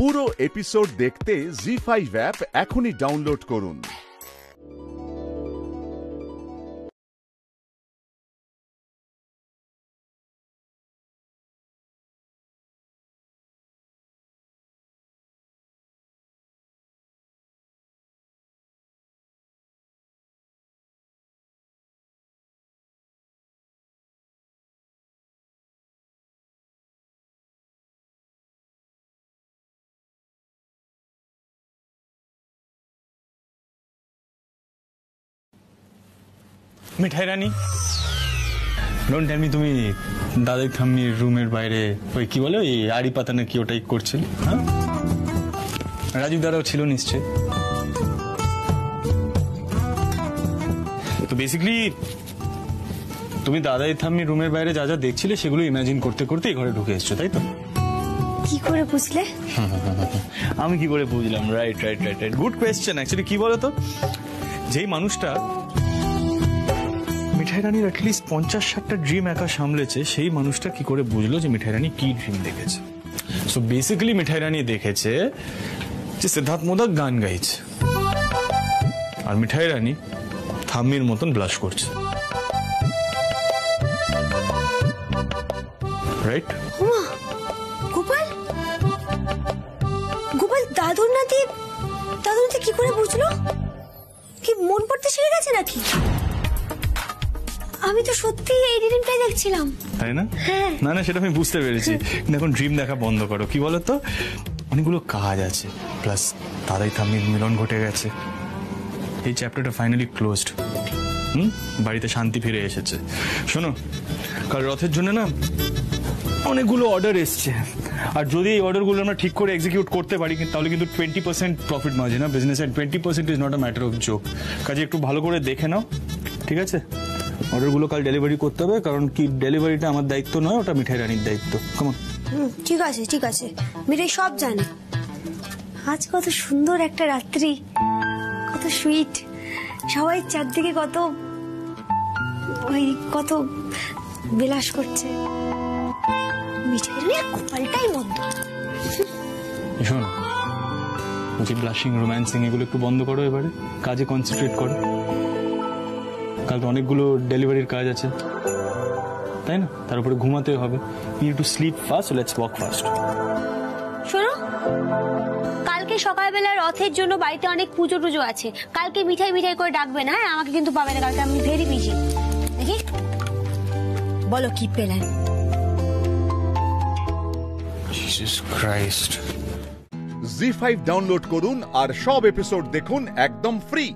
পুরো এপিসোড দেখতে জি5 অ্যাপ এখনই ডাউনলোড করুন। মিঠাই রানী, ডোন্ট টেল মি তুমি দাদাই ঠাম্মির রুমের বাইরে ওই কি বলে ওই আড়ি পাতা না কি ওটাই করছিল? হ্যাঁ, রাজীব দাদাও ছিল নিশ্চয়। তো বেসিক্যালি তুমি দাদাই ঠাম্মির রুমের বাইরে যা যা দেখছিলে সেগুলো ইমাজিন করতে করতে এই ঘরে ঢুকে এসছো, তাই তো? কি করে বুঝলে? আমি কি করে বুঝলাম? Right right right right, good question. Actually কি বলতো, যেই মানুষটা মিঠাই রানীর অ্যাটলিস্ট 50-60টা ড্রিম একা সামলেছে, সেই মানুষটা কি করে বুঝলো যে মিঠাই রানী কি ড্রিম দেখেছে? সো বেসিক্যালি মিঠাই রানী দেখেছে যে সিদ্ধার্থ মোদক গান গাইছে আর মিঠাই রানী থাম্মির মতন ব্লাশ করছে, রাইট? গোপাল, গোপাল দাদুর নাতি কি করে বুঝলো? কি মন পড়তে শিখে গেছে নাকি? আমি তো সত্যি এই ড্রিমটাই দেখছিলাম, তাই না? হ্যাঁ। না না, সেটা আমি বুঝতে পেরেছি। এখন ড্রিম দেখা বন্ধ করো। কি বলতো, অনেকগুলো কাজ আছে, প্লাস দাদাই থাম্মির মিলন ঘটে গেছে, এই চ্যাপ্টারটা ফাইনালি ক্লোজড। বাড়িতে শান্তি ফিরে এসেছে। শোনো, কাল রথের জন্য না অনেকগুলো অর্ডার এসছে, আর যদি এই অর্ডারগুলো আমরা ঠিক করে এক্সিকিউট করতে পারি তাহলে কিন্তু 20% প্রফিট মার্জিন না business, and 20% is not a matter of joke. কাজে একটু ভালো করে দেখে নাও, ঠিক আছে? অর্ডারগুলো কাল ডেলিভারি করতে হবে, কারণ কি ডেলিভারিটা আমার দায়িত্ব নয়, ওটা মিঠাই রানীর দায়িত্ব। কেমন? ঠিক আছে ঠিক আছে, মিঠাই সব জানে। আজ কত সুন্দর একটা রাত্রি, কত সুইট, সবাই চারদিকে কত বিলাস করছে। মিঠাই রানী গোপালটাই মন্দ। শোনো, বলছি ব্লাশিং, রোম্যান্সিং এগুলো একটু বন্ধ করো, এবারে কাজে কনসেন্ট্রেট করো। কাল তো অনেকগুলো ডেলিভারির কাজ আছে, তাই না? তার উপরে ঘুমাতে হবে। You to sleep fast, let's walk fast. শোনো, কালকে সকালবেলা রথের জন্য বাড়িতে অনেক পুজো টুজো আছে। কালকে মিঠাই মিঠাই করে ডাকবে না, হ্যাঁ? আমাকে কিন্তু পাবে না, কালকে আমি ভেরি বিজি। দেখি বলো কি plan? Jesus Christ. Zee5 download করুন আর সব এপিসোড দেখুন একদম ফ্রি।